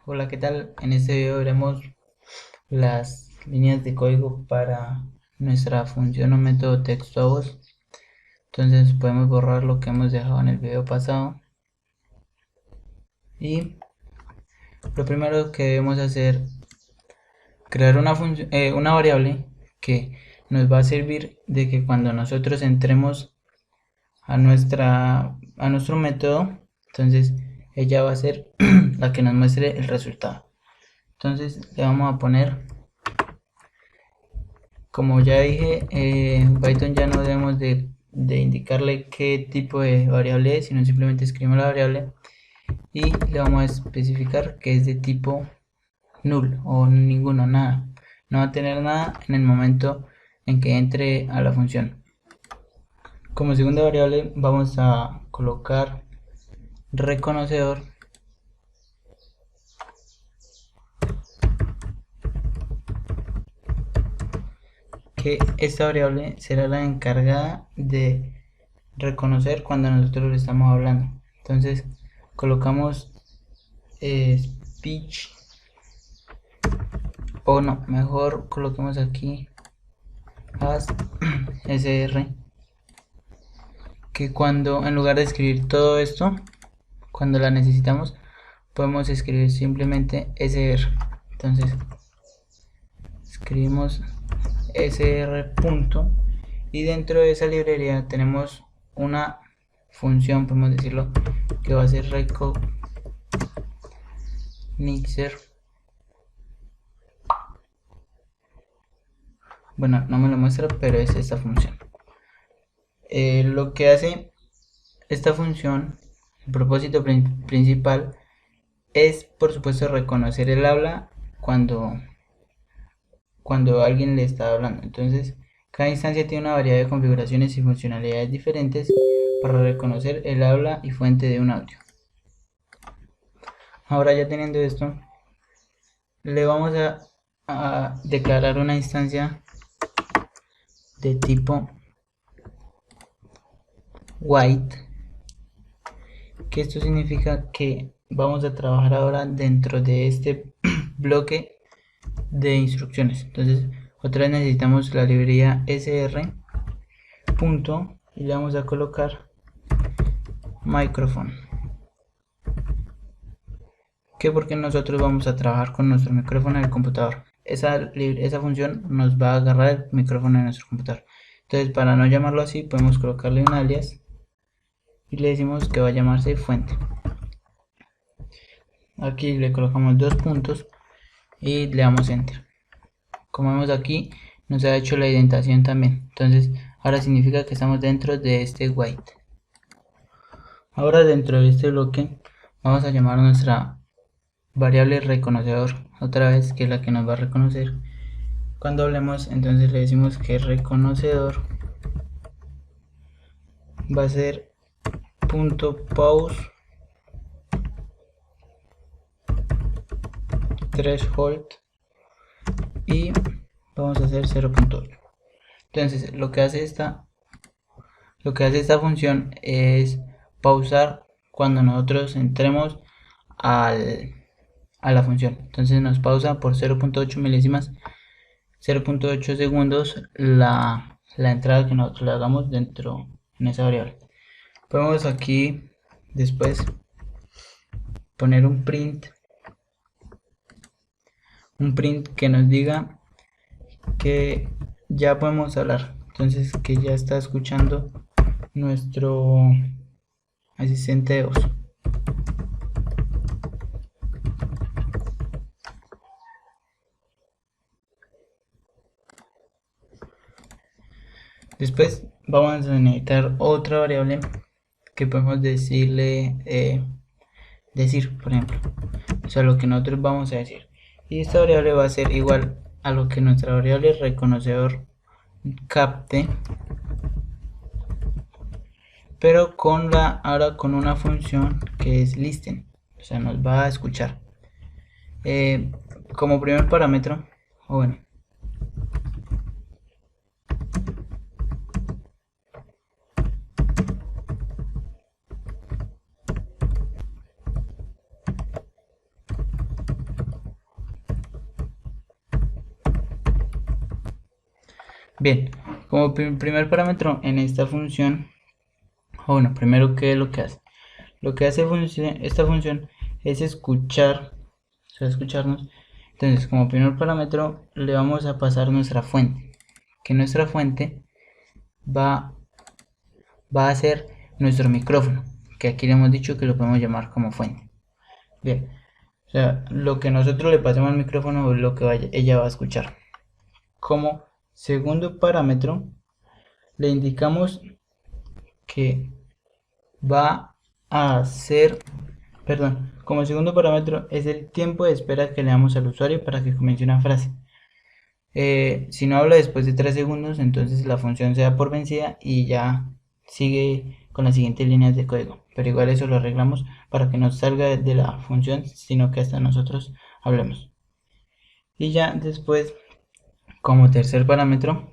Hola, ¿qué tal? En este video veremos las líneas de código para nuestra función o método texto a voz. Entonces podemos borrar lo que hemos dejado en el video pasado. Y lo primero que debemos hacer crear una variable que nos va a servir de que cuando nosotros entremos a nuestro método, entonces ella va a ser la que nos muestre el resultado. Entonces le vamos a poner, como ya dije, en Python ya no debemos de indicarle qué tipo de variable es, sino simplemente escribimos la variable y le vamos a especificar que es de tipo null o ninguno, nada. No va a tener nada en el momento en que entre a la función. Como segunda variable vamos a colocar reconocedor, que esta variable será la encargada de reconocer cuando nosotros le estamos hablando. Entonces colocamos speech, o no, mejor coloquemos aquí as sr, que cuando en lugar de escribir todo esto, cuando la necesitamos, podemos escribir simplemente sr. Entonces escribimos sr punto, y dentro de esa librería tenemos una función, podemos decirlo, que va a ser recognizer. Bueno, no me lo muestra, pero es esta función. Lo que hace esta función, el propósito principal, es por supuesto reconocer el habla cuando alguien le está hablando. Entonces cada instancia tiene una variedad de configuraciones y funcionalidades diferentes para reconocer el habla y fuente de un audio. Ahora, ya teniendo esto, le vamos a declarar una instancia de tipo white, que esto significa que vamos a trabajar ahora dentro de este bloque de instrucciones. Entonces otra vez necesitamos la librería sr punto y le vamos a colocar microphone, que porque nosotros vamos a trabajar con nuestro micrófono en el computador. Esa función nos va a agarrar el micrófono en nuestro computador. Entonces, para no llamarlo así, podemos colocarle un alias y le decimos que va a llamarse fuente. Aquí le colocamos dos puntos y le damos enter. Como vemos aquí, nos ha hecho la indentación también. Entonces ahora significa que estamos dentro de este white. Ahora, dentro de este bloque vamos a llamar a nuestra variable reconocedor, otra vez, que es la que nos va a reconocer cuando hablemos. Entonces le decimos que reconocedor va a ser punto pause threshold y vamos a hacer 0.8. entonces lo que hace esta función es pausar cuando nosotros entremos a la función. Entonces nos pausa por 0.8 milésimas, 0.8 segundos, la entrada que nosotros le hagamos dentro en esa variable. Podemos aquí después poner un print que nos diga que ya podemos hablar, entonces que ya está escuchando nuestro asistente de voz. Después vamos a necesitar otra variable que podemos decirle decir, por ejemplo, o sea, lo que nosotros vamos a decir, y esta variable va a ser igual a lo que nuestra variable reconocedor capte, pero ahora con una función que es listen, o sea, nos va a escuchar. Como primer parámetro, o bueno, Bien, como primer parámetro en esta función, bueno, primero, ¿qué es lo que hace? Lo que hace esta función es escuchar, o sea, escucharnos. Entonces, como primer parámetro, le vamos a pasar nuestra fuente, que nuestra fuente va, va a ser nuestro micrófono, que aquí le hemos dicho que lo podemos llamar como fuente. Bien, o sea, lo que nosotros le pasemos al micrófono es lo que ella va a escuchar. Como segundo parámetro, le indicamos que va a ser, perdón, como segundo parámetro es el tiempo de espera que le damos al usuario para que comience una frase. Si no habla después de 3 segundos, entonces la función se da por vencida y ya sigue con las siguientes líneas de código. Pero igual eso lo arreglamos para que no salga de la función, sino que hasta nosotros hablemos. Y ya después, como tercer parámetro,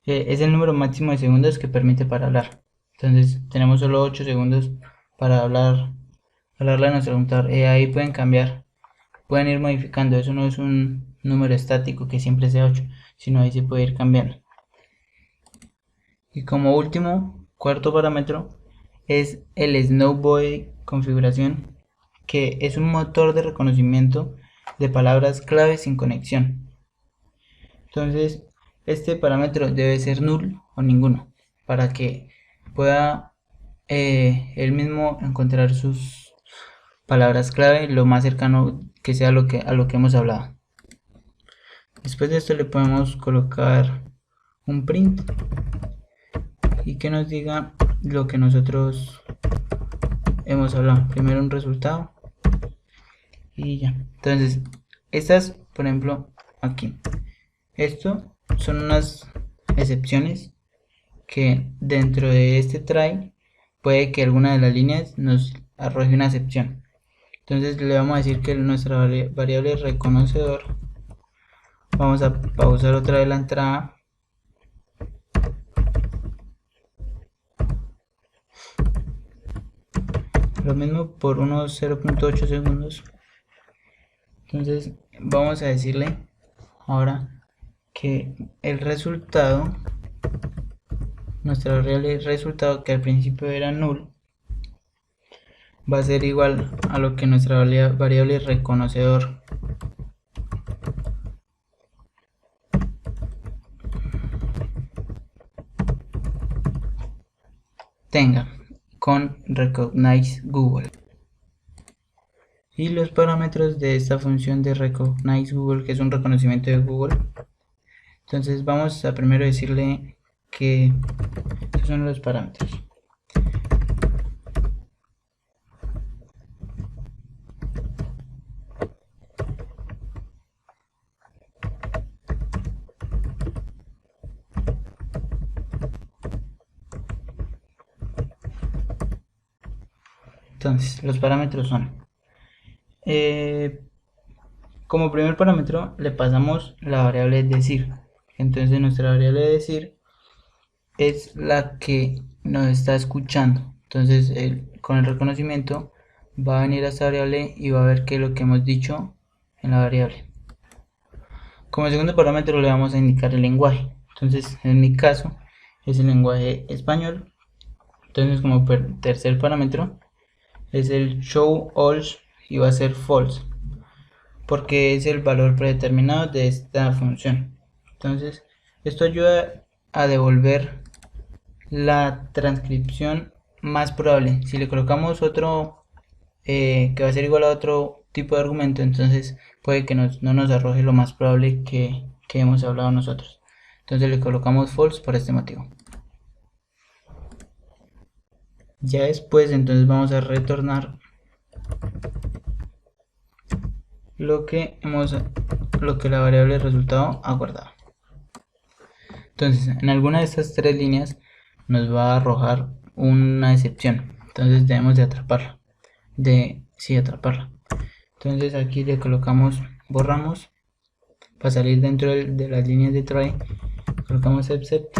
es el número máximo de segundos que permite para hablar. Entonces tenemos solo 8 segundos para hablarle a nuestro computador. Ahí pueden cambiar, pueden ir modificando. Eso no es un número estático que siempre sea 8, sino ahí se puede ir cambiando. Y como último, cuarto parámetro, es el Snowboy configuración, que es un motor de reconocimiento de palabras clave sin conexión. Entonces, este parámetro debe ser null o ninguno para que pueda él mismo encontrar sus palabras clave lo más cercano que sea a lo que hemos hablado. Después de esto le podemos colocar un print y que nos diga lo que nosotros hemos hablado. Primero un resultado y ya. Entonces, estas, por ejemplo, aquí. Esto son unas excepciones que dentro de este try puede que alguna de las líneas nos arroje una excepción. Entonces le vamos a decir que nuestra variable reconocedor, vamos a pausar otra vez la entrada, lo mismo por unos 0.8 segundos. Entonces vamos a decirle ahora que el resultado, nuestra variable resultado, que al principio era null, va a ser igual a lo que nuestra variable reconocedor tenga con recognize Google. Y los parámetros de esta función de recognize Google, que es un reconocimiento de Google, entonces vamos a primero decirle que estos son los parámetros. Entonces los parámetros son, como primer parámetro le pasamos la variable decir. Entonces nuestra variable decir es la que nos está escuchando. Entonces con el reconocimiento va a venir a esta variable y va a ver qué es lo que hemos dicho en la variable. Como segundo parámetro le vamos a indicar el lenguaje. Entonces en mi caso es el lenguaje español. Entonces como tercer parámetro es el show all y va a ser false, porque es el valor predeterminado de esta función. Entonces esto ayuda a devolver la transcripción más probable. Si le colocamos otro que va a ser igual a otro tipo de argumento, entonces puede que no nos arroje lo más probable que hemos hablado nosotros. Entonces le colocamos false por este motivo. Ya después entonces vamos a retornar lo que la variable resultado ha guardado. Entonces en alguna de estas tres líneas nos va a arrojar una excepción, entonces debemos de atraparla, atraparla. Entonces aquí le colocamos, borramos para salir dentro de las líneas de try, colocamos except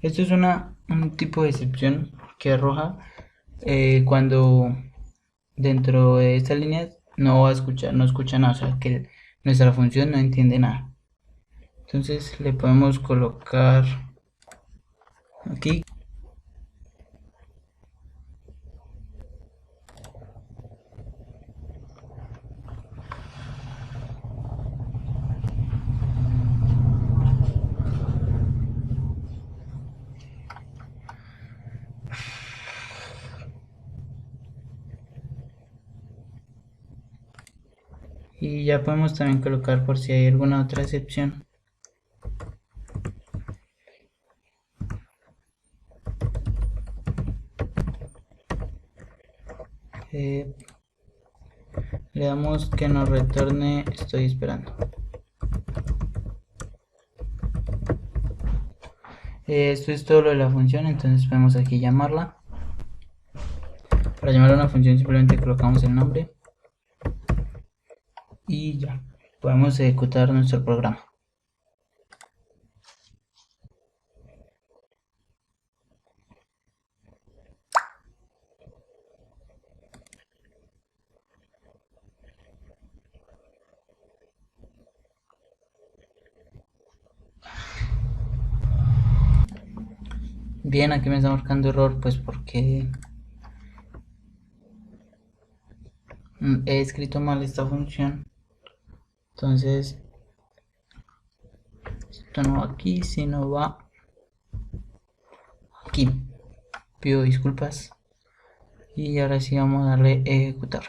esto es una un tipo de excepción que arroja cuando dentro de esta línea no va a escuchar, no escucha nada, o sea que nuestra función no entiende nada. Entonces le podemos colocar aquí y ya podemos también colocar por si hay alguna otra excepción. Eh, Le damos que nos retorne, estoy esperando. Esto es todo lo de la función, entonces podemos aquí llamarla. Para llamar a una función simplemente colocamos el nombre y ya podemos ejecutar nuestro programa. Bien, aquí me está marcando error pues porque he escrito mal esta función. Entonces esto no va aquí, sino va aquí. Pido disculpas y ahora sí vamos a darle ejecutar.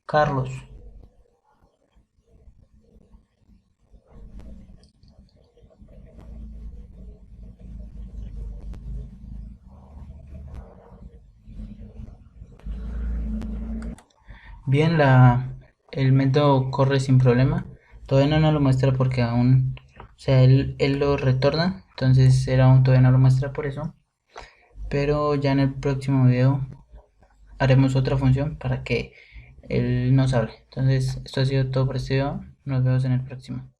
Carlos. Bien, el método corre sin problema. Todavía no nos lo muestra porque aún, o sea, él lo retorna, entonces él aún todavía no lo muestra por eso. Pero ya en el próximo video haremos otra función para que él nos hable. Entonces, esto ha sido todo por este video. Nos vemos en el próximo.